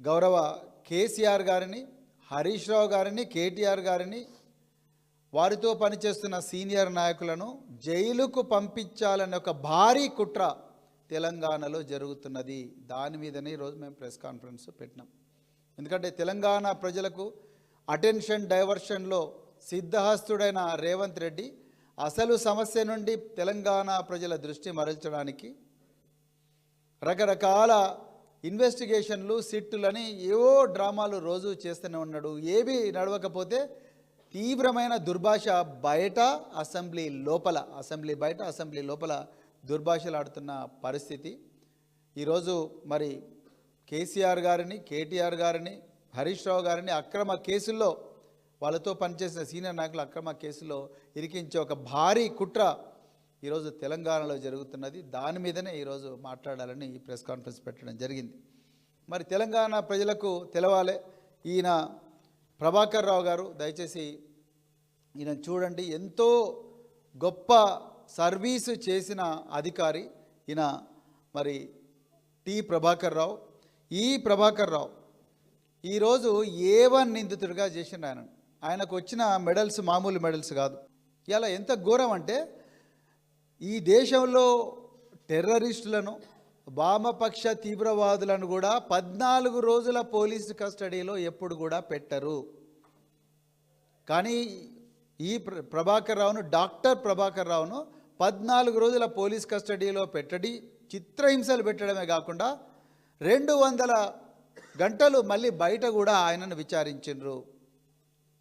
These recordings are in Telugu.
గౌరవ కేసీఆర్ గారిని, హరీష్ రావు గారిని, కేటీఆర్ గారిని, వారితో పనిచేస్తున్న సీనియర్ నాయకులను జైలుకు పంపించాలనే ఒక భారీ కుట్ర తెలంగాణలో జరుగుతున్నది. దాని మీదనే ఈరోజు మేము ప్రెస్ కాన్ఫరెన్స్ పెట్టినాం. ఎందుకంటే తెలంగాణ ప్రజలకు అటెన్షన్ డైవర్షన్లో సిద్ధహస్తుడైన రేవంత్ రెడ్డి అసలు సమస్య నుండి తెలంగాణ ప్రజల దృష్టి మరల్చడానికి రకరకాల ఇన్వెస్టిగేషన్లు, సిట్టులని ఏవో డ్రామాలు రోజు చేస్తూనే ఉన్నాడు. ఏవి నడవకపోతే తీవ్రమైన దుర్భాష బయట, అసెంబ్లీ లోపల, అసెంబ్లీ బయట, అసెంబ్లీ లోపల దుర్భాషలు ఆడుతున్న పరిస్థితి. ఈరోజు మరి కేసీఆర్ గారిని, కేటీఆర్ గారిని, హరీష్ రావు గారిని అక్రమ కేసుల్లో, వాళ్ళతో పనిచేసిన సీనియర్ నాయకులు అక్రమ కేసులో ఇరికించే ఒక భారీ కుట్ర ఈరోజు తెలంగాణలో జరుగుతున్నది. దాని మీదనే ఈరోజు మాట్లాడాలని ఈ ప్రెస్ కాన్ఫరెన్స్ పెట్టడం జరిగింది. మరి తెలంగాణ ప్రజలకు తెలవాలి. ఈయన ప్రభాకర్ రావు గారు, దయచేసి ఈయన చూడండి, ఎంతో గొప్ప సర్వీసు చేసిన అధికారి ఈయన. మరి టి ప్రభాకర్ రావు, ఈ ప్రభాకర్ రావు ఈరోజు A1 నిందితుడిగా చేసిన ఆయనకు వచ్చిన మెడల్స్ మామూలు మెడల్స్ కాదు. ఇలా ఎంత ఘోరం అంటే, ఈ దేశంలో టెర్రరిస్టులను, వామపక్ష తీవ్రవాదులను కూడా 14 రోజుల పోలీసు కస్టడీలో ఎప్పుడు కూడా పెట్టరు. కానీ ఈ ప్రభాకర్ రావును, డాక్టర్ ప్రభాకర్ రావును 14 రోజుల పోలీస్ కస్టడీలో పెట్టడి, చిత్రహింసలు పెట్టడమే కాకుండా 200 గంటలు మళ్ళీ బయట కూడా ఆయనను విచారించారు.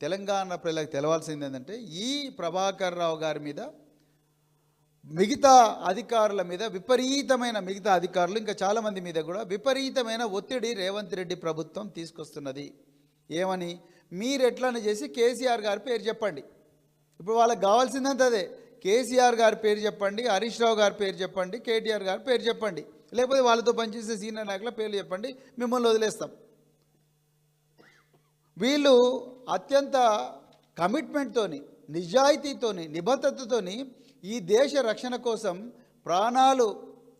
తెలంగాణ ప్రజలకు తెలవాల్సింది ఏంటంటే, ఈ ప్రభాకర్ రావు గారి మీద, మిగతా అధికారుల మీద విపరీతమైన, మిగతా అధికారులు ఇంకా చాలామంది మీద కూడా విపరీతమైన ఒత్తిడి రేవంత్ రెడ్డి ప్రభుత్వం తీసుకొస్తున్నది. ఏమని? మీరు ఎట్లని చేసి కేసీఆర్ గారి పేరు చెప్పండి. ఇప్పుడు వాళ్ళకి కావాల్సిందంత అదే. కేసీఆర్ గారి పేరు చెప్పండి, హరీష్ రావు గారి పేరు చెప్పండి, కేటీఆర్ గారి పేరు చెప్పండి, లేకపోతే వాళ్ళతో పనిచేసే సీనియర్ నాయకుల పేర్లు చెప్పండి, మిమ్మల్ని వదిలేస్తాం. వీళ్ళు అత్యంత కమిట్మెంట్తోని, నిజాయితీతోని, నిబద్ధతతోని ఈ దేశ రక్షణ కోసం ప్రాణాలు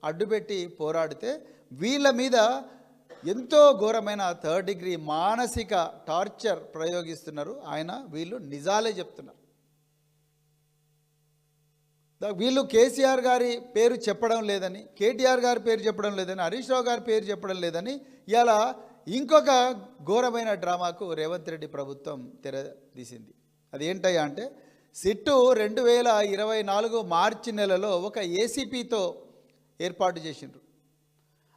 అడ్డుపెట్టి పోరాడితే వీళ్ళ మీద ఎంతో ఘోరమైన 3rd డిగ్రీ మానసిక టార్చర్ ప్రయోగిస్తున్నారు. వీళ్ళు నిజాలే చెప్తున్నారు. వీళ్ళు కేసీఆర్ గారి పేరు చెప్పడం లేదని, కేటీఆర్ గారి పేరు చెప్పడం లేదని, హరీష్ రావు గారి పేరు చెప్పడం లేదని ఇలా ఇంకొక ఘోరమైన డ్రామాకు రేవంత్ రెడ్డి ప్రభుత్వం తెరదీసింది. అది ఏంటయ్యా అంటే, సిట్టు 2024 మార్చి నెలలో ఒక ఏసీపీతో ఏర్పాటు చేసిండ్రు.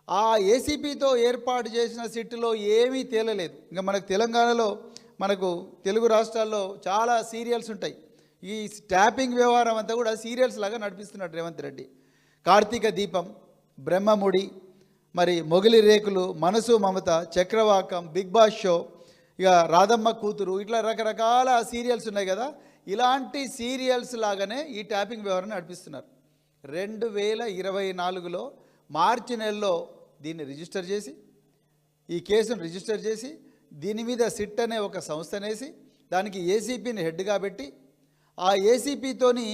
ఆ ఏసీపీతో ఏర్పాటు చేసిన సిట్టులో ఏమీ తేలలేదు. ఇంకా మనకు తెలంగాణలో, మనకు తెలుగు రాష్ట్రాల్లో చాలా సీరియల్స్ ఉంటాయి. ఈ ట్యాపింగ్ వ్యవహారం అంతా కూడా సీరియల్స్ లాగా నడిపిస్తున్నాడు రేవంత్ రెడ్డి. కార్తీక దీపం, బ్రహ్మముడి, మరి మొగిలి రేకులు, మనసు మమత, చక్రవాకం, బిగ్ బాస్ షో, ఇక రాధమ్మ కూతురు, ఇట్లా రకరకాల సీరియల్స్ ఉన్నాయి కదా. ఇలాంటి సీరియల్స్ లాగానే ఈ ట్యాపింగ్ వ్యవహారం నడిపిస్తున్నారు. 2024లో మార్చి నెలలో దీన్ని రిజిస్టర్ చేసి, ఈ కేసును రిజిస్టర్ చేసి, దీని మీద సిట్ అనే ఒక సంస్థనేసి దానికి ఏసీపీని హెడ్గా పెట్టి, ఆ ఏసీపీతోని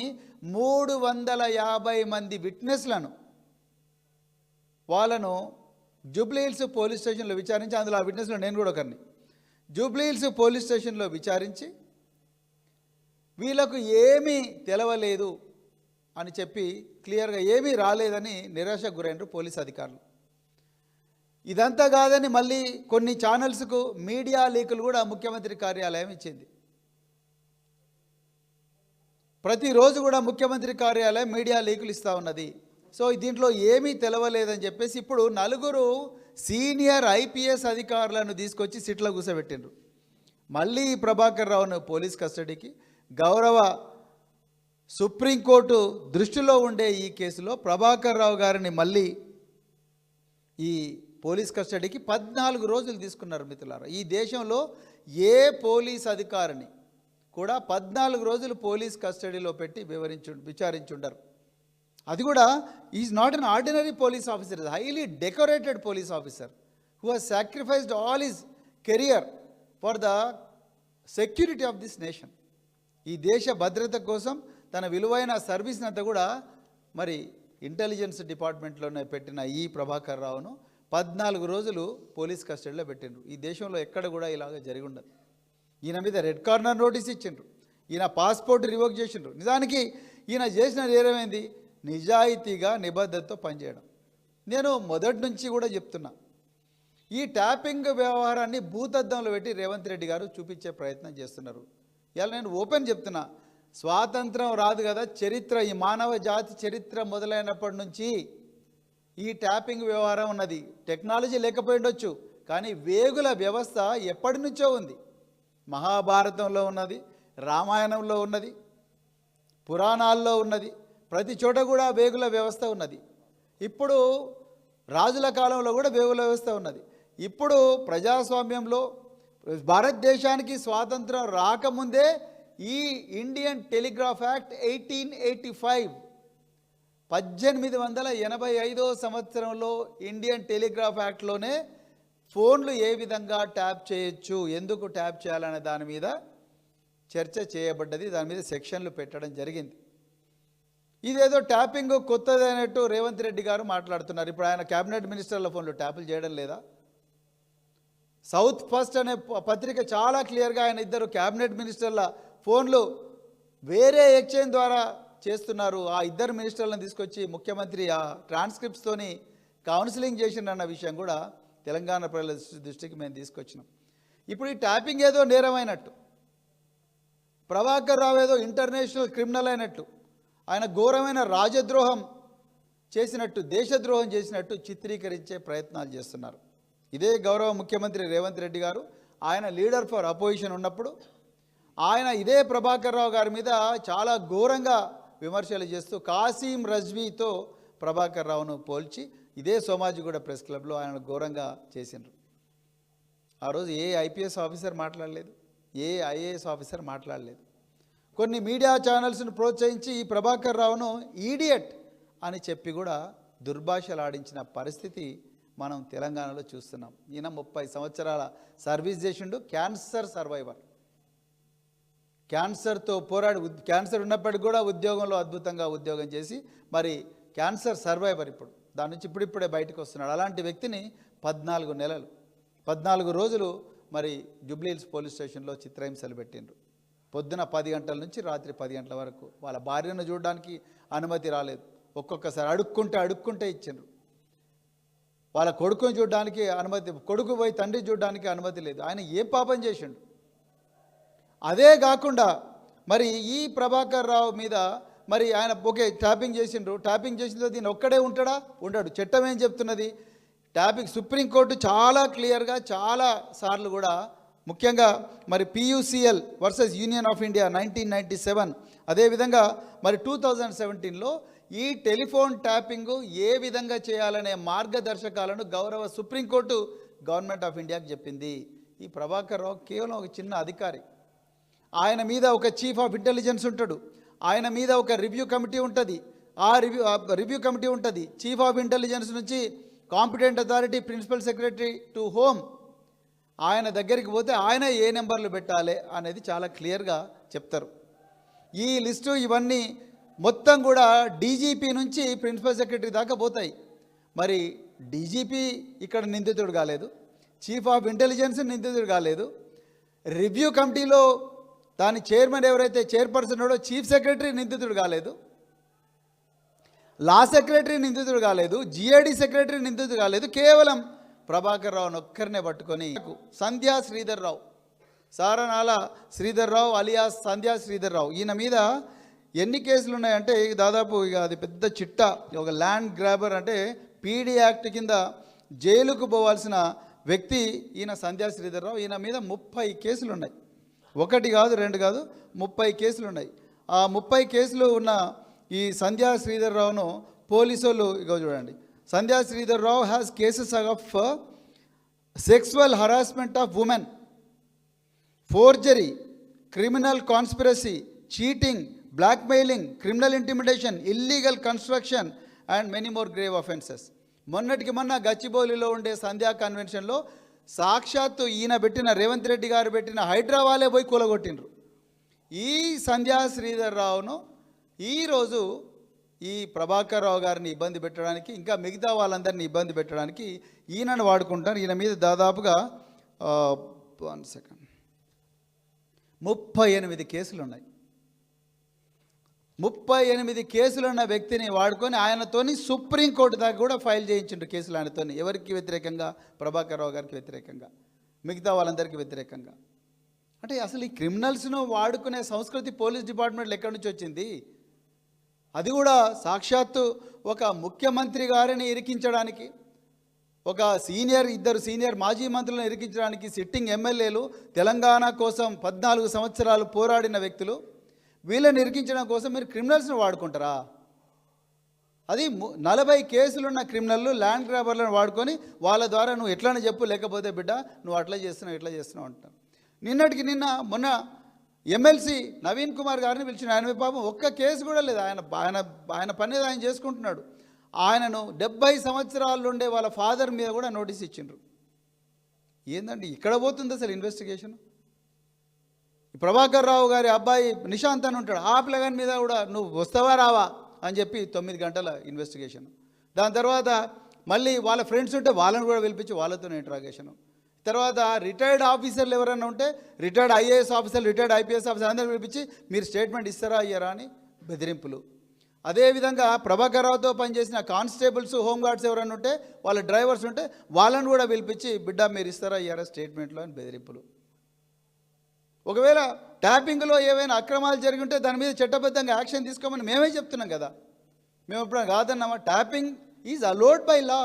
350 మంది విట్నెస్లను, వాళ్ళను జూబ్లీహిల్స్ పోలీస్ స్టేషన్లో విచారించి, అందులో ఆ విట్నెస్లో నేను కూడా ఒకరిని, జూబ్లీహిల్స్ పోలీస్ స్టేషన్లో విచారించి వీళ్ళకు ఏమీ తెలవలేదు అని చెప్పి క్లియర్గా ఏమీ రాలేదని నిరాశకు గురైనరు పోలీస్ అధికారులు. ఇదంతా కాదని మళ్ళీ కొన్ని ఛానల్స్కు మీడియా లీకులు కూడా ముఖ్యమంత్రి కార్యాలయం ఇచ్చింది. ప్రతిరోజు కూడా ముఖ్యమంత్రి కార్యాలయం మీడియా లీకులు ఇస్తూ ఉన్నది. సో దీంట్లో ఏమీ తెలవలేదని చెప్పేసి ఇప్పుడు 4 సీనియర్ ఐపీఎస్ అధికారులను తీసుకొచ్చి సిట్లో కూర్చోబెట్టిండ్రు. మళ్ళీ ప్రభాకర్ రావును పోలీస్ కస్టడీకి, గౌరవ సుప్రీంకోర్టు దృష్టిలో ఉండే ఈ కేసులో ప్రభాకర్ రావు గారిని మళ్ళీ ఈ పోలీస్ కస్టడీకి 14 రోజులు తీసుకున్నారు. మిత్రులారా, ఈ దేశంలో ఏ పోలీస్ అధికారిని కూడా 14 రోజులు పోలీస్ కస్టడీలో పెట్టి విచారించుండరు. అది కూడా is not an ordinary police officer, is highly decorated police officer who has sacrificed all his career for the security of this nation. ఈ దేశ భద్రత కోసం తన విలువైన సర్వీస్ని అంతా కూడా మరి ఇంటెలిజెన్స్ డిపార్ట్మెంట్లోనే పెట్టిన ఈ ప్రభాకర్ రావును 14 రోజులు పోలీస్ కస్టడీలో పెట్టిండ్రు. ఈ దేశంలో ఎక్కడ కూడా ఇలాగ జరిగి ఉండదు. ఈయన మీద రెడ్ కార్నర్ నోటీస్ ఇచ్చిండ్రు, ఈయన పాస్పోర్ట్ రివోక్ చేసిండ్రు. నిజానికి ఈయన చేసిన నేరమైంది నిజాయితీగా నిబద్ధతతో పనిచేయడం. నేను మొదటి నుంచి కూడా చెప్తున్నా, ఈ ట్యాపింగ్ వ్యవహారాన్ని భూతద్దంలో పెట్టి రేవంత్ రెడ్డి గారు చూపించే ప్రయత్నం చేస్తున్నారు. ఇలా నేను ఓపెన్ చెప్తున్నా, స్వాతంత్రం రాదు కదా, చరిత్ర ఈ మానవ జాతి చరిత్ర మొదలైనప్పటి నుంచి ఈ ట్యాపింగ్ వ్యవహారం ఉన్నది. టెక్నాలజీ లేకపోయి ఉండొచ్చు, కానీ వేగుల వ్యవస్థ ఎప్పటి నుంచో ఉంది. మహాభారతంలో ఉన్నది, రామాయణంలో ఉన్నది, పురాణాల్లో ఉన్నది, ప్రతి చోట కూడా వేగుల వ్యవస్థ ఉన్నది. ఇప్పుడు రాజుల కాలంలో కూడా వేగుల వ్యవస్థ ఉన్నది. ఇప్పుడు ప్రజాస్వామ్యంలో భారతదేశానికి స్వాతంత్రం రాకముందే ఈ ఇండియన్ టెలిగ్రాఫ్ యాక్ట్ 1885 1885 సంవత్సరంలో ఇండియన్ టెలిగ్రాఫ్ యాక్ట్లోనే ఫోన్లు ఏ విధంగా ట్యాప్ చేయొచ్చు, ఎందుకు ట్యాప్ చేయాలనే దాని మీద చర్చ చేయబడ్డది. దాని మీద సెక్షన్లు పెట్టడం జరిగింది. ఇదేదో ట్యాపింగ్ కొత్తదైనట్టు రేవంత్ రెడ్డి గారు మాట్లాడుతున్నారు. ఇప్పుడు ఆయన క్యాబినెట్ మినిస్టర్ల ఫోన్లు ట్యాపులు చేయడం లేదా? సౌత్ ఫస్ట్ అనే పత్రిక చాలా క్లియర్గా ఆయన ఇద్దరు క్యాబినెట్ మినిస్టర్ల ఫోన్లు వేరే ఎక్స్చేంజ్ ద్వారా చేస్తున్నారు. ఆ ఇద్దరు మినిస్టర్లను తీసుకొచ్చి ముఖ్యమంత్రి ఆ ట్రాన్స్క్రిప్ట్స్తోని కౌన్సిలింగ్ చేసిండన్న విషయం కూడా తెలంగాణ ప్రజల దృష్టికి మేము తీసుకొచ్చినాం. ఇప్పుడు ఈ ట్యాపింగ్ ఏదో నేరమైనట్టు, ప్రభాకర్ రావు ఏదో ఇంటర్నేషనల్ క్రిమినల్ అయినట్టు, ఆయన ఘోరమైన రాజద్రోహం చేసినట్టు, దేశద్రోహం చేసినట్టు చిత్రీకరించే ప్రయత్నాలు చేస్తున్నారు. ఇదే గౌరవ ముఖ్యమంత్రి రేవంత్ రెడ్డి గారు ఆయన లీడర్ ఫర్ అపోజిషన్ ఉన్నప్పుడు ఆయన ఇదే ప్రభాకర్ రావు గారి మీద చాలా ఘోరంగా విమర్శలు చేస్తూ కాసిం రజ్వీతో ప్రభాకర్ రావును పోల్చి ఇదే సోమాజిగూడ ప్రెస్ క్లబ్లో ఆయన ఘోరంగా చేసిండ్రు. ఆ రోజు ఏ ఐపీఎస్ ఆఫీసర్ మాట్లాడలేదు, ఏ ఐఏఎస్ ఆఫీసర్ మాట్లాడలేదు. కొన్ని మీడియా ఛానల్స్ను ప్రోత్సహించి ఈ ప్రభాకర్ రావును ఈడియట్ అని చెప్పి కూడా దుర్భాషలాడించిన పరిస్థితి మనం తెలంగాణలో చూస్తున్నాం. ఈయన 30 సంవత్సరాల సర్వీస్ చేసిండు, క్యాన్సర్ సర్వైవర్, క్యాన్సర్తో పోరాడి క్యాన్సర్ ఉన్నప్పటికీ కూడా ఉద్యోగంలో అద్భుతంగా ఉద్యోగం చేసి మరి క్యాన్సర్ సర్వైవర్ ఇప్పుడు దాని నుంచి ఇప్పుడిప్పుడే బయటకు వస్తున్నాడు. అలాంటి వ్యక్తిని 14 నెలలు 14 రోజులు మరి జూబ్లీహిల్స్ పోలీస్ స్టేషన్లో చిత్రహింసలు పెట్టిండ్రు. పొద్దున 10 గంటల నుంచి రాత్రి 10 గంటల వరకు వాళ్ళ భార్యను చూడడానికి అనుమతి రాలేదు. ఒక్కొక్కసారి అడుక్కుంటే ఇచ్చిండ్రు. వాళ్ళ కొడుకుని చూడడానికి అనుమతి, కొడుకు పోయి తండ్రి చూడడానికి అనుమతి లేదు. ఆయన ఏం పాపం చేసిండు? అదే కాకుండా మరి ఈ ప్రభాకర్ రావు మీద మరి ఆయన ఓకే ట్యాపింగ్ చేసిండ్రు, ట్యాపింగ్ చేసిన దీన్ని ఒక్కడే ఉంటాడా? ఉండడు. చట్టం ఏం చెప్తున్నది? ట్యాపింగ్ సుప్రీంకోర్టు చాలా క్లియర్గా చాలా సార్లు కూడా, ముఖ్యంగా మరి PUCL versus union of India 1997, అదేవిధంగా మరి 2017లో ఈ టెలిఫోన్ ట్యాపింగ్ ఏ విధంగా చేయాలనే మార్గదర్శకాలను గౌరవ సుప్రీంకోర్టు గవర్నమెంట్ ఆఫ్ ఇండియాకి చెప్పింది. ఈ ప్రభాకర్ రావు కేవలం ఒక చిన్న అధికారి. ఆయన మీద ఒక చీఫ్ ఆఫ్ ఇంటెలిజెన్స్ ఉంటాడు, ఆయన మీద ఒక రివ్యూ కమిటీ ఉంటుంది, ఆ రివ్యూ కమిటీ ఉంటుంది. చీఫ్ ఆఫ్ ఇంటెలిజెన్స్ నుంచి competent authority principal secretary to home, ఆయన దగ్గరికి పోతే ఆయన ఏ నెంబర్లు పెట్టాలి అనేది చాలా క్లియర్గా చెప్తారు. ఈ లిస్టు ఇవన్నీ మొత్తం కూడా డీజీపీ నుంచి ప్రిన్సిపల్ సెక్రటరీ దాకా పోతాయి. మరి డీజీపీ ఇక్కడ నిందితుడు కాలేదు, చీఫ్ ఆఫ్ ఇంటెలిజెన్స్ నిందితుడు కాలేదు, రివ్యూ కమిటీలో దాని చైర్మన్ ఎవరైతే చైర్పర్సన్ ఉన్నాడో చీఫ్ సెక్రటరీ నిందితుడు కాలేదు, లా సెక్రటరీ నిందితుడు కాలేదు, జిఐడి సెక్రటరీ నిందితుడు కాలేదు. కేవలం ప్రభాకర్ రావును ఒక్కరినే పట్టుకొని సంధ్యా శ్రీధర్ రావు, సారనాల శ్రీధర్ రావు అలియాస్ సంధ్యా శ్రీధర్ రావు, ఈయన మీద ఎన్ని కేసులు ఉన్నాయంటే దాదాపు ఇక అది పెద్ద చిట్టా. ఒక ల్యాండ్ గ్రాబర్ అంటే పీడీ యాక్ట్ కింద జైలుకు పోవాల్సిన వ్యక్తి ఈయన సంధ్యా శ్రీధర్ రావు. ఈయన మీద 30 కేసులు ఉన్నాయి. 1 కాదు 2 కాదు 30 కేసులు ఉన్నాయి. ఆ 30 కేసులు ఉన్న ఈ సంధ్యా శ్రీధర్ రావును పోలీసు వాళ్ళు ఇగో చూడండి. Sandhya Sridhar Rao has cases of sexual harassment of women, forgery, criminal conspiracy, cheating, blackmailing, criminal intimidation, illegal construction and many more grave offences. మొన్నటికి మొన్న గచ్చిబౌలిలో ఉండే సంధ్యా కన్వెన్షన్లో సాక్షాత్తు ఈయన పెట్టిన రేవంత్ రెడ్డి గారు పెట్టిన హైదరాబాదే పోయి కూలగొట్టిండ్రు. ఈ సంధ్యా శ్రీధర్ రావును ఈరోజు ఈ ప్రభాకర్ రావు గారిని ఇబ్బంది పెట్టడానికి, ఇంకా మిగతా వాళ్ళందరినీ ఇబ్బంది పెట్టడానికి ఈయనను వాడుకుంటారు. ఈయన మీద దాదాపుగా 38 కేసులు ఉన్నాయి. 38 కేసులున్న వ్యక్తిని వాడుకొని ఆయనతోని సుప్రీంకోర్టు దాకా కూడా ఫైల్ చేయించిండు కేసులు ఆయనతోని. ఎవరికి వ్యతిరేకంగా? ప్రభాకర్ రావు గారికి వ్యతిరేకంగా, మిగతా వాళ్ళందరికీ వ్యతిరేకంగా. అంటే అసలు ఈ క్రిమినల్స్ను వాడుకునే సంస్కృతి పోలీస్ డిపార్ట్మెంట్లో ఎక్కడి నుంచి వచ్చింది? అది కూడా సాక్షాత్తు ఒక ముఖ్యమంత్రి గారిని ఇరికించడానికి, ఒక ఇద్దరు సీనియర్ మాజీ మంత్రులను ఇరికించడానికి, సిట్టింగ్ ఎమ్మెల్యేలు, తెలంగాణ కోసం 14 సంవత్సరాలు పోరాడిన వ్యక్తులు, వీళ్ళని ఇరికించడం కోసం మీరు క్రిమినల్స్ని వాడుకుంటారా? అది 40 కేసులున్న క్రిమినల్లు, ల్యాండ్ గ్రాబర్లను వాడుకొని వాళ్ళ ద్వారా నువ్వు ఎట్లనే చెప్పు, లేకపోతే బిడ్డ నువ్వు అట్లా చేస్తున్నావు ఇట్లా చేస్తున్నావు అంటారు. మొన్న ఎమ్మెల్సీ నవీన్ కుమార్ గారిని పిలిచిన, ఆయన పాపం ఒక్క కేసు కూడా లేదు. ఆయన పని ఆయన చేసుకుంటున్నాడు. ఆయనను 70 సంవత్సరాలు ఉండే వాళ్ళ ఫాదర్ మీద కూడా నోటీస్ ఇచ్చిండ్రు. ఏందండి ఇక్కడ పోతుంది అసలు ఇన్వెస్టిగేషన్? ప్రభాకర్ రావు గారి అబ్బాయి నిశాంత్ అని ఉంటాడు, ఆ పిల్లగాని మీద కూడా నువ్వు వస్తావా రావా అని చెప్పి 9 గంటల ఇన్వెస్టిగేషన్. దాని తర్వాత మళ్ళీ వాళ్ళ ఫ్రెండ్స్ ఉంటే వాళ్ళని కూడా పిలిపించి వాళ్ళతో ఇంట్రాగేషను. తర్వాత రిటైర్డ్ ఆఫీసర్లు ఎవరైనా ఉంటే, retired IAS officer, retired IPS officer అందరూ పిలిపించి మీరు స్టేట్మెంట్ ఇస్తారా ఇయ్యరా అని బెదిరింపులు. అదేవిధంగా ప్రభాకర్ రావుతో పనిచేసిన కానిస్టేబుల్స్, హోంగార్డ్స్ ఎవరైనా ఉంటే, వాళ్ళ డ్రైవర్స్ ఉంటే వాళ్ళని కూడా పిలిపించి బిడ్డ మీరు ఇస్తారా ఇయ్యారా స్టేట్మెంట్లో అని బెదిరింపులు. ఒకవేళ ట్యాపింగ్లో ఏవైనా అక్రమాలు జరిగి ఉంటే దాని మీద చట్టబద్ధంగా యాక్షన్ తీసుకోమని మేమే చెప్తున్నాం కదా. మేము ఎప్పుడైనా కాదన్నామా? Tapping is allowed by law.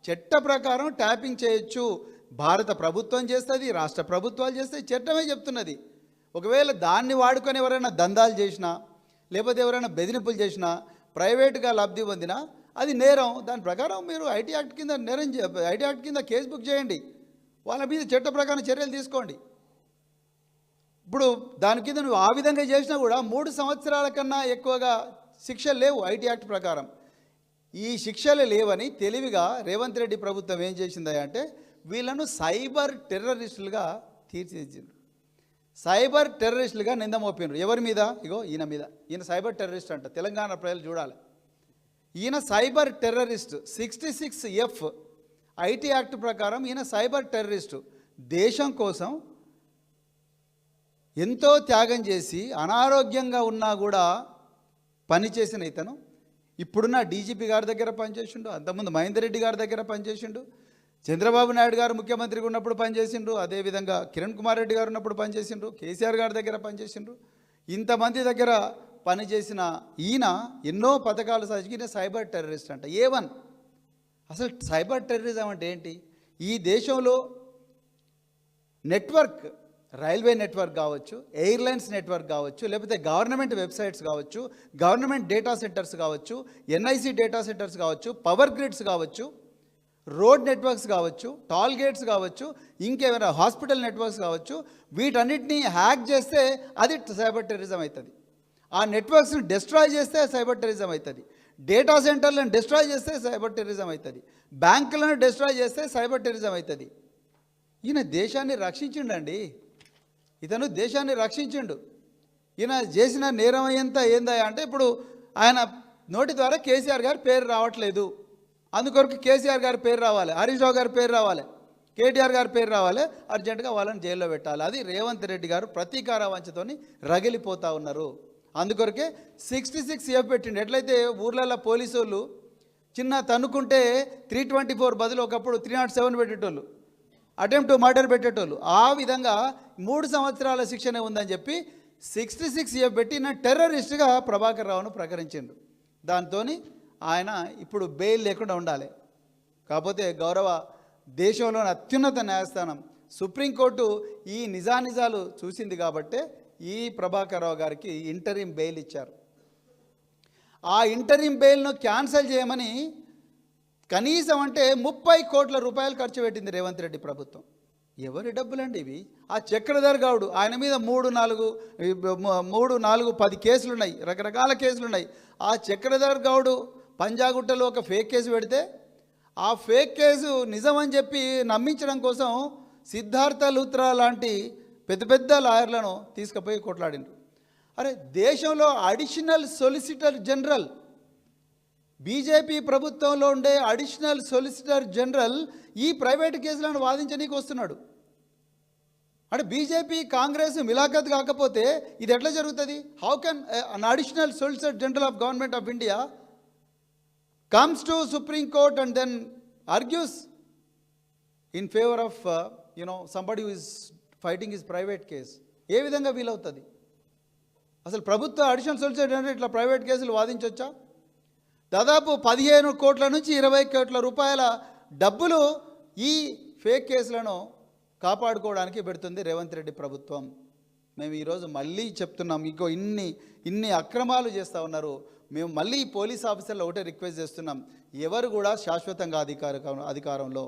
చట్ట ప్రకారం ట్యాపింగ్ చేయొచ్చు. భారత ప్రభుత్వం చేస్తుంది, రాష్ట్ర ప్రభుత్వాలు చేస్తాయి, చట్టమే చెప్తున్నది. ఒకవేళ దాన్ని వాడుకొని ఎవరైనా దందాలు చేసినా, లేకపోతే ఎవరైనా బెదిరింపులు చేసినా, ప్రైవేటుగా లబ్ధి పొందినా అది నేరం. దాని ప్రకారం మీరు ఐటీ యాక్ట్ కింద కేసు బుక్ చేయండి, వాళ్ళ మీద చట్ట ప్రకారం చర్యలు తీసుకోండి. ఇప్పుడు దాని కింద నువ్వు ఆ విధంగా చేసినా కూడా 3 సంవత్సరాల కన్నా ఎక్కువగా శిక్షలు లేవు ఐటీ యాక్ట్ ప్రకారం. ఈ శిక్షలు లేవని తెలివిగా రేవంత్ రెడ్డి ప్రభుత్వం ఏం చేసిందా అంటే వీళ్ళను సైబర్ టెర్రరిస్టులుగా తీర్చిదిద్దిండ్రు. సైబర్ టెర్రరిస్టులుగా నింద మోపిండ్రు. ఎవరి మీద? ఇగో ఈయన మీద. ఈయన సైబర్ టెర్రరిస్ట్ అంట. తెలంగాణ ప్రజలు చూడాలి. ఈయన cyber terrorist. 66F IT act ప్రకారం ఈయన సైబర్ టెర్రరిస్టు. దేశం కోసం ఎంతో త్యాగం చేసి అనారోగ్యంగా ఉన్నా కూడా పనిచేసిన ఇతను ఇప్పుడున్న డీజీపీ గారి దగ్గర పనిచేసిండు, అంతకుముందు మహేందర్ రెడ్డి గారి దగ్గర పనిచేసిండు, చంద్రబాబు నాయుడు గారు ముఖ్యమంత్రిగా ఉన్నప్పుడు పనిచేసిండ్రు, అదేవిధంగా కిరణ్ కుమార్ రెడ్డి గారు ఉన్నప్పుడు పనిచేసిండ్రు, కేసీఆర్ గారి దగ్గర పనిచేసిండ్రు. ఇంతమంది దగ్గర పనిచేసిన ఈయన ఎన్నో పథకాలు సాధించిన సైబర్ టెర్రరిస్ట్ అంట. A1. అసలు సైబర్ టెర్రరిజం అంటే ఏంటి? ఈ దేశంలో నెట్వర్క్, రైల్వే నెట్వర్క్ కావచ్చు, ఎయిర్లైన్స్ నెట్వర్క్ కావచ్చు, లేకపోతే గవర్నమెంట్ వెబ్సైట్స్ కావచ్చు, గవర్నమెంట్ డేటా సెంటర్స్ కావచ్చు, NIC డేటా సెంటర్స్ కావచ్చు, పవర్ గ్రిడ్స్ కావచ్చు, రోడ్ నెట్వర్క్స్ కావచ్చు, టాల్ గేట్స్ కావచ్చు, ఇంకేమైనా హాస్పిటల్ నెట్వర్క్స్ కావచ్చు, వీటన్నిటినీ హ్యాక్ చేస్తే అది సైబర్ టెర్రరిజం అవుతుంది. ఆ నెట్వర్క్స్ని డిస్ట్రాయ్ చేస్తే సైబర్ టెర్రరిజం అవుతుంది. డేటా సెంటర్లను డిస్ట్రాయ్ చేస్తే సైబర్ టెర్రరిజం అవుతుంది. బ్యాంకులను డిస్ట్రాయ్ చేస్తే సైబర్ టెర్రరిజం అవుతుంది. ఈయన దేశాన్ని రక్షించిండండి. ఇతను దేశాన్ని రక్షించిండు. ఈయన చేసిన నేరం ఏందా అంటే ఇప్పుడు ఆయన నోటి ద్వారా కేసీఆర్ గారి పేరు రావట్లేదు, అందుకొరకు కేసీఆర్ గారి పేరు రావాలి, హరీష్ రావు గారి పేరు రావాలి, కేటీఆర్ గారి పేరు రావాలి, అర్జెంటుగా వాళ్ళని జైల్లో పెట్టాలి. అది రేవంత్ రెడ్డి గారు ప్రతీకార వంచతోని రగిలిపోతూ ఉన్నారు. అందుకొరకే 66F పెట్టిండు. ఎట్లయితే ఊర్లలో పోలీసు వాళ్ళు చిన్న తన్నుకుంటే 324 బదులు ఒకప్పుడు 307 పెట్టేటోళ్ళు, అటెంప్ట్ టు మర్డర్ పెట్టేటోళ్ళు, ఆ విధంగా 3 సంవత్సరాల శిక్షనే ఉందని చెప్పి 66F పెట్టిన టెర్రరిస్ట్గా ప్రభాకర్ రావును ప్రకటించిండు. దాంతో ఆయన ఇప్పుడు బెయిల్ లేకుండా ఉండాలి. కాకపోతే గౌరవ దేశంలోని అత్యున్నత న్యాయస్థానం సుప్రీంకోర్టు ఈ నిజానిజాలు చూసింది కాబట్టే ఈ ప్రభాకర్ రావు గారికి ఇంటరిం బెయిల్ ఇచ్చారు. ఆ ఇంటరిం బెయిల్ను క్యాన్సిల్ చేయమని కనీసం అంటే 30 కోట్ల రూపాయలు ఖర్చు పెట్టింది రేవంత్ రెడ్డి ప్రభుత్వం. ఎవరి డబ్బులండి ఇవి? ఆ చక్రధర్ గౌడ్, ఆయన మీద 10 కేసులు ఉన్నాయి, రకరకాల కేసులు ఉన్నాయి. ఆ చక్రధర్ గౌడ్ పంజాగుట్టలో ఒక ఫేక్ కేసు పెడితే ఆ ఫేక్ కేసు నిజమని చెప్పి నమ్మించడం కోసం సిద్ధార్థ లూత్రా లాంటి పెద్ద పెద్ద లాయర్లను తీసుకుపోయి కొట్లాడిండ్రు. అరే దేశంలో అడిషనల్ సొలిసిటర్ జనరల్ బీజేపీ ప్రభుత్వంలో ఉండే అడిషనల్ సొలిసిటర్ జనరల్ ఈ ప్రైవేట్ కేసులను వాదించనీకి వస్తున్నాడు. అంటే బీజేపీ కాంగ్రెస్ మిలాఖత్ కాకపోతే ఇది ఎట్లా జరుగుతుంది? How can an additional solicitor general of government of India comes to supreme court and then argues in favour of somebody who is fighting his private case? ఏ విధంగా వీలవుతుంది? అసలు ప్రభుత్వ అడిషనల్ సొలిసిటర్ జనరల్ ఇట్లా ప్రైవేట్ కేసులు వాదించవచ్చా? దాదాపు 15 కోట్ల నుంచి 20 కోట్ల రూపాయల డబ్బులు ఈ ఫేక్ కేసులను కాపాడుకోవడానికి పెడుతుంది రేవంత్ రెడ్డి ప్రభుత్వం. మేము ఈరోజు మళ్ళీ చెప్తున్నాం, ఇంకో ఇన్ని అక్రమాలు చేస్తూ ఉన్నారు. మేము మళ్ళీ పోలీస్ ఆఫీసర్లు ఒకటే రిక్వెస్ట్ చేస్తున్నాం, ఎవరు కూడా శాశ్వతంగా అధికారంలో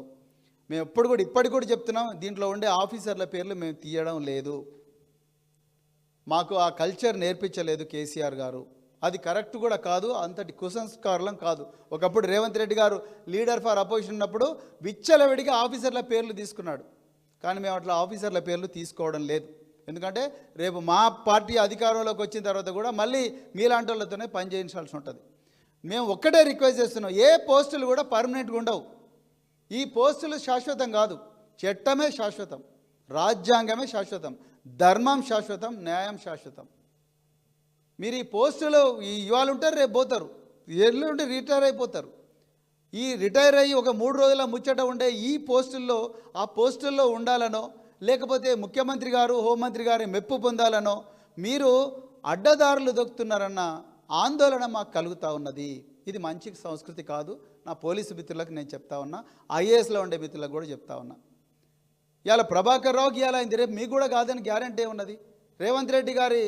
మేము ఇప్పటికి కూడా చెప్తున్నాం, దీంట్లో ఉండే ఆఫీసర్ల పేర్లు మేము తీయడం లేదు. మాకు ఆ కల్చర్ నేర్పించలేదు కేసీఆర్ గారు. అది కరెక్ట్ కూడా కాదు, అంతటి కుసంస్కారం కాదు. ఒకప్పుడు రేవంత్ రెడ్డి గారు లీడర్ ఫర్ అపోజిషన్ ఉన్నప్పుడు విచ్చలవిడిగా ఆఫీసర్ల పేర్లు తీసుకున్నాడు. కానీ మేము అట్లా ఆఫీసర్ల పేర్లు తీసుకోవడం లేదు. ఎందుకంటే రేపు మా పార్టీ అధికారంలోకి వచ్చిన తర్వాత కూడా మళ్ళీ మీలాంటి వాళ్ళతోనే పనిచేయించాల్సి ఉంటుంది. మేము ఒక్కటే రిక్వెస్ట్ చేస్తున్నాం, ఏ పోస్టులు కూడా పర్మనెంట్గా ఉండవు. ఈ పోస్టులు శాశ్వతం కాదు. చట్టమే శాశ్వతం, రాజ్యాంగమే శాశ్వతం, ధర్మం శాశ్వతం, న్యాయం శాశ్వతం. మీరు ఈ పోస్టులు ఇవాళ ఉంటారు, రేపు పోతారు, ఎల్లుండి రిటైర్ అయిపోతారు. ఈ రిటైర్ అయ్యి ఒక 3 రోజుల ముచ్చట ఉండే ఈ పోస్టుల్లో ఆ పోస్టుల్లో ఉండాలనో, లేకపోతే ముఖ్యమంత్రి గారు హోంమంత్రి గారి మెప్పు పొందాలనో మీరు అడ్డదారులు దొక్కుతున్నారన్న ఆందోళన మాకు కలుగుతూ ఉన్నది. ఇది మంచి సంస్కృతి కాదు. నా పోలీసు మిత్రులకు నేను చెప్తా ఉన్నా, ఐఏఎస్లో ఉండే మిత్రులకు కూడా చెప్తా ఉన్నా. ఇవాళ ప్రభాకర్ రావుకి ఇవాళ అయింది, రేపు మీకు కూడా కాదని గ్యారంటీ ఉన్నది. రేవంత్ రెడ్డి గారి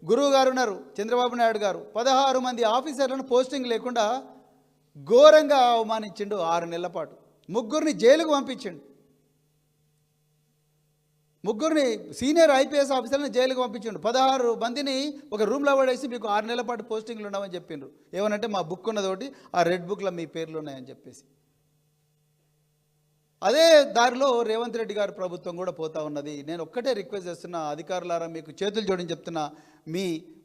గురువు గారు ఉన్నారు చంద్రబాబు నాయుడు గారు, 16 మంది ఆఫీసర్లను పోస్టింగ్ లేకుండా ఘోరంగా అవమానించిండు. 6 నెలల పాటు 3 జైలుకు పంపించిండు. 3 సీనియర్ ఐపీఎస్ ఆఫీసర్లను జైలుకు పంపించిండు. 16 మందిని ఒక రూమ్లో పడేసి మీకు 6 నెలల పాటు పోస్టింగ్లు ఉండమని చెప్పిండ్రు. ఏమనంటే మా బుక్ ఉన్నదోటి, ఆ రెడ్ బుక్లో మీ పేర్లు ఉన్నాయని చెప్పేసి. అదే దారిలో రేవంత్ రెడ్డి గారి ప్రభుత్వం కూడా పోతా ఉన్నది. నేను ఒక్కటే రిక్వెస్ట్ చేస్తున్నా, అధికారులారా మీకు చేతులు జోడించి చెప్తున్నా,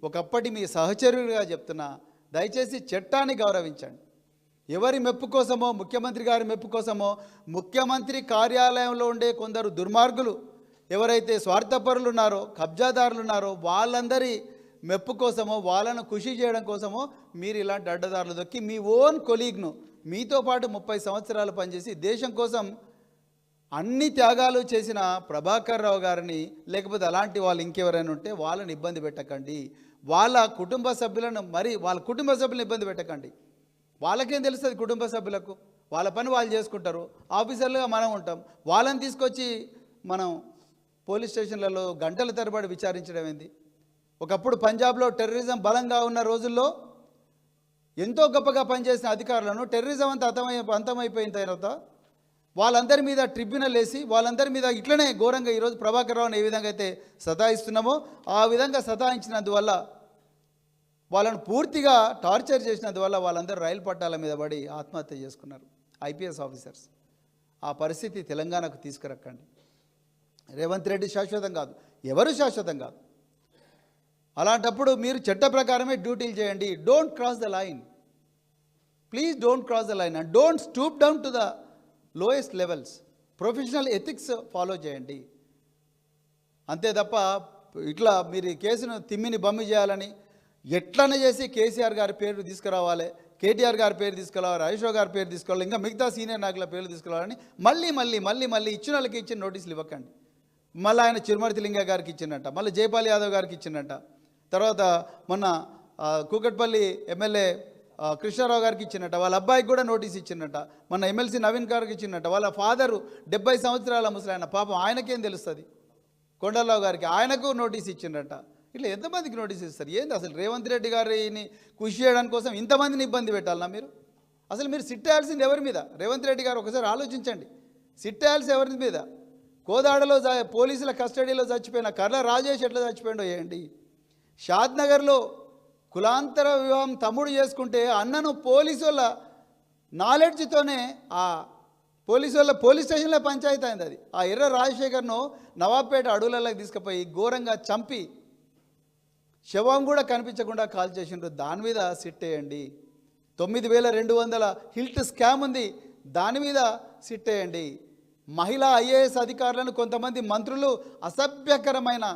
ఒకప్పటి మీ సహచరులుగా చెప్తున్నా, దయచేసి చట్టాన్ని గౌరవించండి. ఎవరి మెప్పు కోసమో, ముఖ్యమంత్రి గారి మెప్పు కోసమో, ముఖ్యమంత్రి కార్యాలయంలో ఉండే కొందరు దుర్మార్గులు ఎవరైతే స్వార్థపరులు ఉన్నారో, కబ్జాదారులు ఉన్నారో, వాళ్ళందరి మెప్పు కోసమో, వాళ్ళను ఖుషి చేయడం కోసమో మీరు ఇలాంటి అడ్డదారులు దొక్కి మీ ఓన్ కొలీగ్ను, మీతో పాటు 30 సంవత్సరాలు పనిచేసి దేశం కోసం అన్ని త్యాగాలు చేసిన ప్రభాకర్ రావు గారిని, లేకపోతే అలాంటి వాళ్ళు ఇంకెవరైనా ఉంటే వాళ్ళని ఇబ్బంది పెట్టకండి. వాళ్ళ కుటుంబ సభ్యులను ఇబ్బంది పెట్టకండి. వాళ్ళకేం తెలుస్తుంది? కుటుంబ సభ్యులకు వాళ్ళ పని వాళ్ళు చేసుకుంటారు. ఆఫీసర్లుగా మనం ఉంటాం. వాళ్ళని తీసుకొచ్చి మనం పోలీస్ స్టేషన్లలో గంటల తరబడి విచారించడం ఏంది? ఒకప్పుడు పంజాబ్లో టెర్రరిజం బలంగా ఉన్న రోజుల్లో ఎంతో గొప్పగా పనిచేసిన అధికారులను టెర్రరిజం అంతా అంతమైపోయిన తర్వాత వాళ్ళందరి మీద ట్రిబ్యునల్ వేసి వాళ్ళందరి మీద ఇట్లనే ఘోరంగా ఈరోజు ప్రభాకర్ రావుని ఏ విధంగా అయితే సతాయిస్తున్నామో ఆ విధంగా సతాయించినందువల్ల, వాళ్ళను పూర్తిగా టార్చర్ చేసినందువల్ల వాళ్ళందరూ రైలు పట్టాల మీద పడి ఆత్మహత్య చేసుకున్నారు ఐపీఎస్ ఆఫీసర్స్. ఆ పరిస్థితి తెలంగాణకు తీసుకురక్కండి. రేవంత్ రెడ్డి శాశ్వతం కాదు, ఎవరు శాశ్వతం కాదు. అలాంటప్పుడు మీరు చట్ట ప్రకారమే డ్యూటీలు చేయండి. Don't cross the line, please don't cross the line and don't stoop down to the lowest levels. Professional ethics follow చేయండి. అంతే తప్ప ఇట్లా మీరు కేసును తిమ్మిని బమ్మి చేయాలని ఎట్లనే చేసి కేసీఆర్ గారి పేరు తీసుకురావాలి, కేటీఆర్ గారి పేరు తీసుకురావాలి, హరీష్ గారి పేరు తీసుకురావాలి, ఇంకా మిగతా సీనియర్ నాయకుల పేర్లు తీసుకురావాలని మళ్ళీ ఇచ్చిన వాళ్ళకి ఇచ్చిన నోటీసులు ఇవ్వకండి. మళ్ళీ ఆయన చిరుమర్తి లింగ గారికి ఇచ్చిందంట, మళ్ళీ జైపాల్ యాదవ్ గారికి ఇచ్చిందంట, తర్వాత మొన్న కూకట్పల్లి ఎమ్మెల్యే కృష్ణారావు గారికి ఇచ్చినట్ట, వాళ్ళ అబ్బాయికి కూడా నోటీస్ ఇచ్చినట్ట, మన ఎమ్మెల్సీ నవీన్ గారికి ఇచ్చినట్ట, వాళ్ళ ఫాదరు 70 సంవత్సరాల ముసలాయన, పాపం ఆయనకేం తెలుస్తుంది, కొండలరావు గారికి ఆయనకు నోటీస్ ఇచ్చినట్ట. ఇట్లా ఎంతమందికి నోటీస్ ఇస్తారు? ఏంది అసలు? రేవంత్ రెడ్డి గారిని కృషి చేయడానికి కోసం ఇంతమందిని ఇబ్బంది పెట్టాలన్నా మీరు? అసలు మీరు సిట్టేయాల్సింది ఎవరి మీద? రేవంత్ రెడ్డి గారు ఒకసారి ఆలోచించండి. సిట్టేయాల్సి ఎవరి మీద? కోదాడలో పోలీసుల కస్టడీలో చచ్చిపోయిన కర్ల రాజేష్ ఎట్లా చచ్చిపోయిండో వేయండి. షాద్నగర్లో కులాంతర వివాహం తమ్ముడు చేసుకుంటే అన్నను పోలీసు వాళ్ళ నాలెడ్జ్తోనే పోలీస్ స్టేషన్లో పంచాయతీ అయింది అది. ఆ ఎర్ర రాజశేఖర్ను నవాబ్పేట అడవులలోకి తీసుకుపోయి ఘోరంగా చంపి శవం కూడా కనిపించకుండా కాల్ చేసిండ్రు. దాని మీద సిట్ వేయండి. 9200 హిల్ట్ స్కామ్ ఉంది, దాని మీద సిట్ వేయండి. మహిళా ఐఏఎస్ అధికారులను కొంతమంది మంత్రులు అసభ్యకరమైన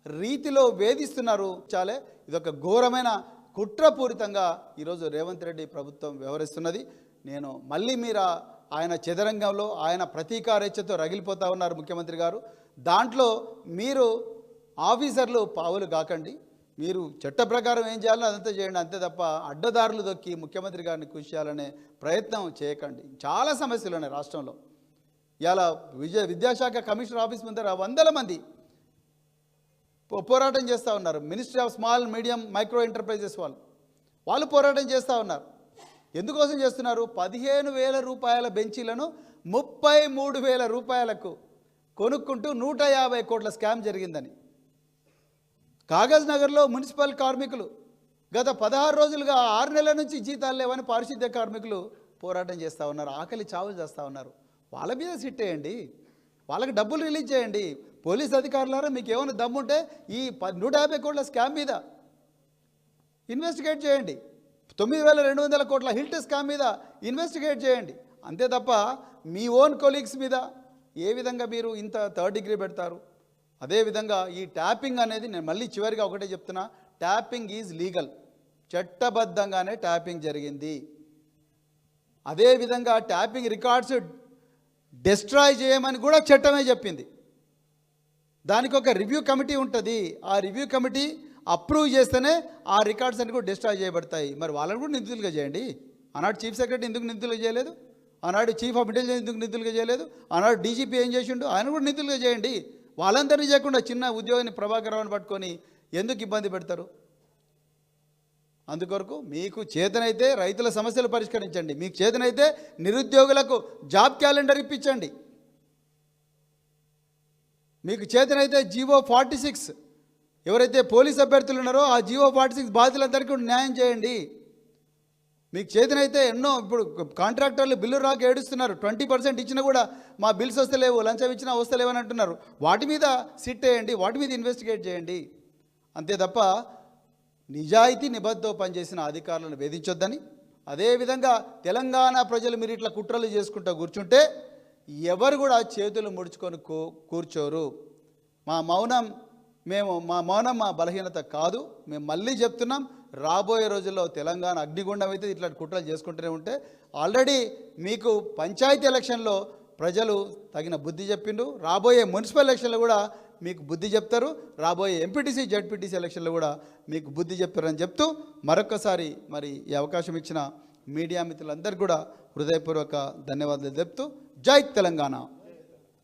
రీతిలో వేధిస్తున్నారు. చాలే ఇదొక ఘోరమైన కుట్రపూరితంగా ఈరోజు రేవంత్ రెడ్డి ప్రభుత్వం వ్యవహరిస్తున్నది. నేను మళ్ళీ ఆయన చదరంగంలో ఆయన ప్రతీకారేచ్ఛతో రగిలిపోతూ ఉన్నారు ముఖ్యమంత్రి గారు. దాంట్లో మీరు ఆఫీసర్లు పావులు కాకండి. మీరు చట్ట ప్రకారం ఏం చేయాలో అదంతా చేయండి, అంతే తప్ప అడ్డదారులు దొక్కి ముఖ్యమంత్రి గారిని కృషి చేయాలనే ప్రయత్నం చేయకండి. చాలా సమస్యలు ఉన్నాయి రాష్ట్రంలో. ఇలా విద్యాశాఖ కమిషనర్ ఆఫీస్ ముందర వందల మంది పోరాటం చేస్తూ ఉన్నారు. Ministry of small medium micro enterprises వాళ్ళు పోరాటం చేస్తూ ఉన్నారు. ఎందుకోసం చేస్తున్నారు? 15,000 రూపాయల బెంచీలను 33,000 రూపాయలకు కొనుక్కుంటూ 150 కోట్ల స్కామ్ జరిగిందని. కాగజ్ నగర్లో మున్సిపల్ కార్మికులు గత 16 రోజులుగా 6 నెలల నుంచి జీతాలు లేవని పారిశుద్ధ్య కార్మికులు పోరాటం చేస్తూ ఉన్నారు. ఆకలి చావులు చేస్తూ ఉన్నారు. వాళ్ళ మీద సిట్ వేయండి, వాళ్ళకి డబ్బులు రిలీజ్ చేయండి. పోలీస్ అధికారులారా మీకు ఏమైనా దమ్ముంటే ఈ 150 కోట్ల స్కామ్ మీద ఇన్వెస్టిగేట్ చేయండి. 9,200 కోట్ల హిల్ట్ స్కామ్ మీద ఇన్వెస్టిగేట్ చేయండి. అంతే తప్ప మీ ఓన్ కొలీగ్స్ మీద ఏ విధంగా మీరు ఇంత థర్డ్ డిగ్రీ పెడతారు? అదేవిధంగా ఈ ట్యాపింగ్ అనేది, నేను మళ్ళీ చివరిగా ఒకటే చెప్తున్నా, ట్యాపింగ్ ఈజ్ లీగల్, చట్టబద్ధంగానే ట్యాపింగ్ జరిగింది. అదేవిధంగా ట్యాపింగ్ రికార్డ్స్ డిస్ట్రాయ్ చేయమని కూడా చట్టమే చెప్పింది. దానికి ఒక రివ్యూ కమిటీ ఉంటుంది. ఆ రివ్యూ కమిటీ అప్రూవ్ చేస్తేనే ఆ రికార్డ్స్ అన్ని కూడా డిస్ట్రాయ్ చేయబడతాయి. మరి వాళ్ళని కూడా నిందితులుగా చేయండి. ఆనాడు చీఫ్ సెక్రటరీ ఎందుకు నిందితులుగా చేయలేదు? ఆనాడు చీఫ్ ఆఫ్ ఇంటెలిజెన్స్ ఎందుకు నిందితులుగా చేయలేదు? ఆనాడు డీజీపీ ఏం చేసిండు? ఆయన కూడా నిందితులుగా చేయండి. వాళ్ళందరినీ చేయకుండా చిన్న ఉద్యోగిని ప్రభాకర్ రావుని పట్టుకొని ఎందుకు ఇబ్బంది పెడతారు? అందుకొరకు మీకు చేతనైతే రైతుల సమస్యలు పరిష్కరించండి, మీకు చేతనైతే నిరుద్యోగులకు జాబ్ క్యాలెండర్ ఇప్పించండి, మీకు చేతనైతే జీవో 46 ఎవరైతే పోలీస్ అభ్యర్థులు ఉన్నారో ఆ జీవో 46 బాధితులందరికీ న్యాయం చేయండి. మీకు చేతనైతే ఎన్నో ఇప్పుడు కాంట్రాక్టర్లు బిల్లు రాక ఏడుస్తున్నారు. 20% ఇచ్చినా కూడా మా బిల్స్ వస్తలేవు, లంచం ఇచ్చినా వస్తలేవు అని అంటున్నారు. వాటి మీద సిట్ వేయండి, వాటి మీద ఇన్వెస్టిగేట్ చేయండి. అంతే తప్ప నిజాయితీ నిబద్ధతో పనిచేసిన అధికారులను వేధించొద్దని. అదేవిధంగా తెలంగాణ ప్రజలు మీరు ఇట్లా కుట్రలు చేసుకుంటూ కూర్చుంటే ఎవరు కూడా చేతులు ముడుచుకొని కూర్చోరు. మా మౌనం మా బలహీనత కాదు. మేము మళ్ళీ చెప్తున్నాం, రాబోయే రోజుల్లో తెలంగాణ అగ్నిగుండం అయితే ఇట్లా కుట్రలు చేసుకుంటూనే ఉంటే ఆల్రెడీ మీకు పంచాయతీ ఎలక్షన్లో ప్రజలు తగిన బుద్ధి చెప్పిండ్రు. రాబోయే మున్సిపల్ ఎలక్షన్లో కూడా మీకు బుద్ధి చెప్తారు. రాబోయే ఎంపీటీసీ జడ్పీటీసీ ఎలక్షన్లో కూడా మీకు బుద్ధి చెప్తారని చెప్తూ మరొకసారి మరి ఈ అవకాశం ఇచ్చిన మీడియా మిత్రులందరికీ కూడా హృదయపూర్వక ధన్యవాదాలు చెప్తూ జై తెలంగాణ.